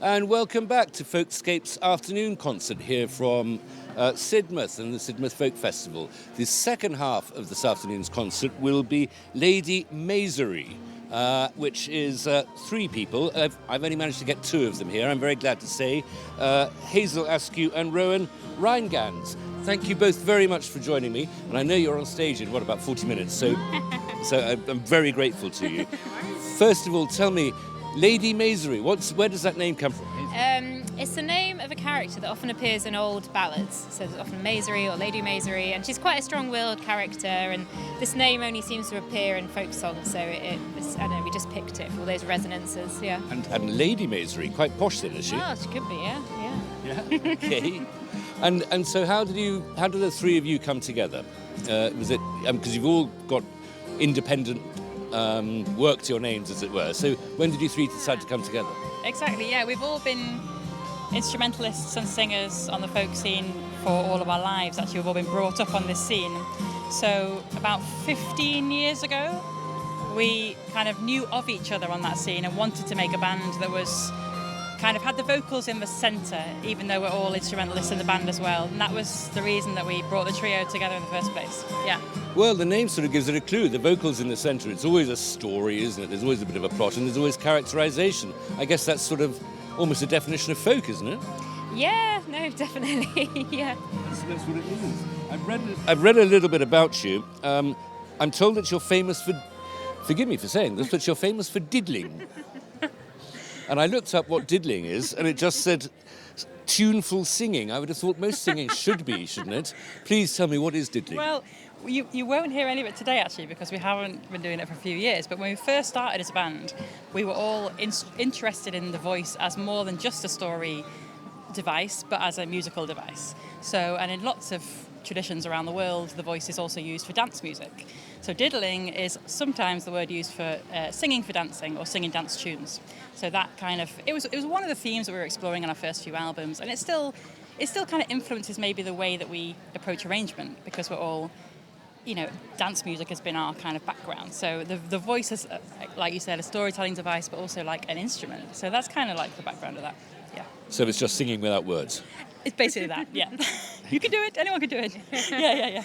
And welcome back to FolkScape's afternoon concert here from Sidmouth and the Sidmouth Folk Festival. The second half of this afternoon's concert will be Lady Maisery, which is three people. I've only managed to get two of them here, I'm very glad to say. Hazel Askew and Rowan Rheingans. Thank you both very much for joining me. And I know you're on stage in, about 40 minutes, so I'm very grateful to you. First of all, tell me, Lady Maisery, where does that name come from? It's the name of a character that often appears in old ballads. So there's often Maisery or Lady Maisery, and she's quite a strong-willed character, and this name only seems to appear in folk songs, so I don't know, we just picked it for all those resonances, yeah. And Lady Maisery, quite posh then, is she? Oh, she could be, yeah. Yeah, okay. And so how did the three of you come together? Was it, because you've all got independent work to your names, as it were. So when did you three decide to come together? Exactly, yeah. We've all been instrumentalists and singers on the folk scene for all of our lives. Actually, we've all been brought up on this scene. So about 15 years ago, we kind of knew of each other on that scene and wanted to make a band that was kind of had the vocals in the centre, even though we're all instrumentalists in the band as well. And that was the reason that we brought the trio together in the first place. Yeah. Well, the name sort of gives it a clue. The vocals in the centre, it's always a story, isn't it? There's always a bit of a plot and there's always characterisation. I guess that's sort of almost a definition of folk, isn't it? Yeah, no, definitely, yeah. That's what it is. I've read a little bit about you. I'm told that you're famous for, forgive me for saying this, but you're famous for diddling. And I looked up what diddling is, and it just said tuneful singing. I would have thought most singing should be, shouldn't it? Please tell me, what is diddling? Well, you won't hear any of it today, actually, because we haven't been doing it for a few years. But when we first started as a band, we were all interested in the voice as more than just a story device, but as a musical device. So, and in lots of traditions around the world, the voice is also used for dance music. So diddling is sometimes the word used for singing for dancing or singing dance tunes. So that kind of, it was one of the themes that we were exploring in our first few albums, and it still kind of influences maybe the way that we approach arrangement, because we're all, dance music has been our kind of background. So the voice is, like you said, a storytelling device, but also like an instrument. So that's kind of like the background of that, yeah. So it's just singing without words? It's basically that, yeah. You can do it, anyone can do it. Yeah.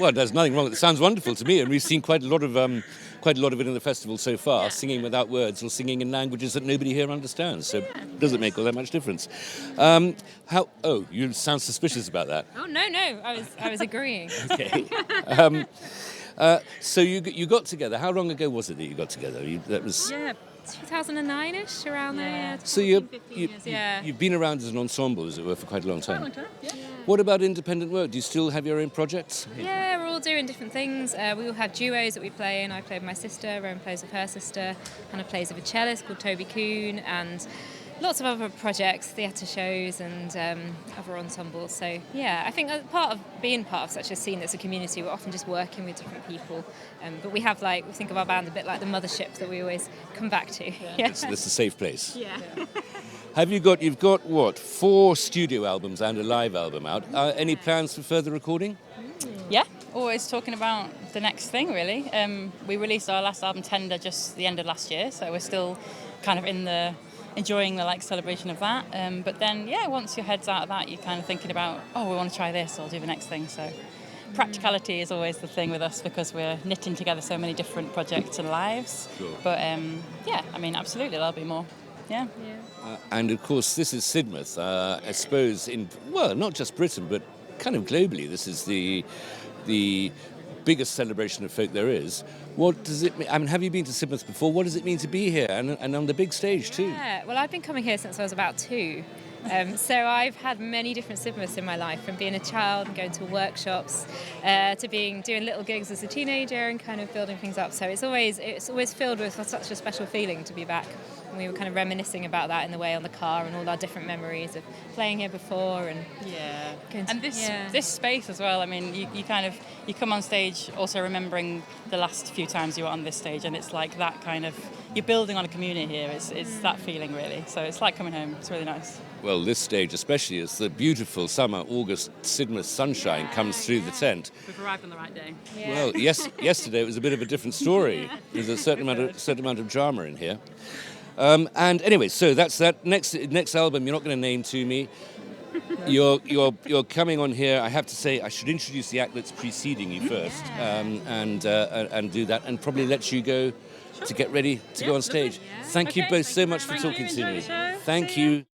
Well, there's nothing wrong. It sounds wonderful to me, and we've seen quite a lot of it in the festival so far. Yeah. Singing without words or singing in languages that nobody here understands. So it doesn't make all that much difference. You sound suspicious about that. Oh no, I was agreeing. Okay. So you got together. How long ago was it that you got together? That was 2009-ish, around there. Yeah. So you've been around as an ensemble, as it were, for quite a long time. Quite a long time, yeah. What about independent work? Do you still have your own projects? Yeah, we're all doing different things. We all have duos that we play in. I play with my sister, Rowan plays with her sister, Hannah plays with a cellist called Toby Coon, and lots of other projects, theatre shows and other ensembles. So yeah, I think being part of such a scene that's a community, we're often just working with different people. But we have we think of our band a bit like the mothership that we always come back to. Yeah. It's a safe place. Yeah. You've got what, 4 studio albums and a live album out. Any plans for further recording? Yeah, always talking about the next thing, really. We released our last album, Tender, just the end of last year, so we're still kind of enjoying the celebration of that. But then, once your head's out of that, you're kind of thinking about, we want to try this or do the next thing. So practicality is always the thing with us, because we're knitting together so many different projects and lives. Sure. But absolutely, there'll be more. Yeah. And of course, this is Sidmouth. I suppose not just Britain, but kind of globally, this is the biggest celebration of folk there is. What does it mean? I mean, have you been to Sidmouth before? What does it mean to be here and on the big stage too? Yeah, well, I've been coming here since I was about 2. So I've had many different Sidmouths in my life, from being a child and going to workshops to doing little gigs as a teenager and kind of building things up. So it's always filled with such a special feeling to be back. And we were kind of reminiscing about that in the way on the car, and all our different memories of playing here before. And this space as well. I mean, you come on stage also remembering the last few times you were on this stage, and it's like that kind of, you're building on a community here. It's that feeling, really. So it's like coming home. It's really nice. Well, this stage especially, as the beautiful summer August Sidmouth sunshine comes through the tent. We've arrived on the right day. Yeah. Well, yesterday it was a bit of a different story. There's a certain amount of drama in here. And anyway, so that's that. Next album, you're not going to name to me. You're coming on here. I have to say, I should introduce the act that's preceding you first, and do that, and probably let you go to get ready to go on stage. Thank you both so much for talking to me. Thank you.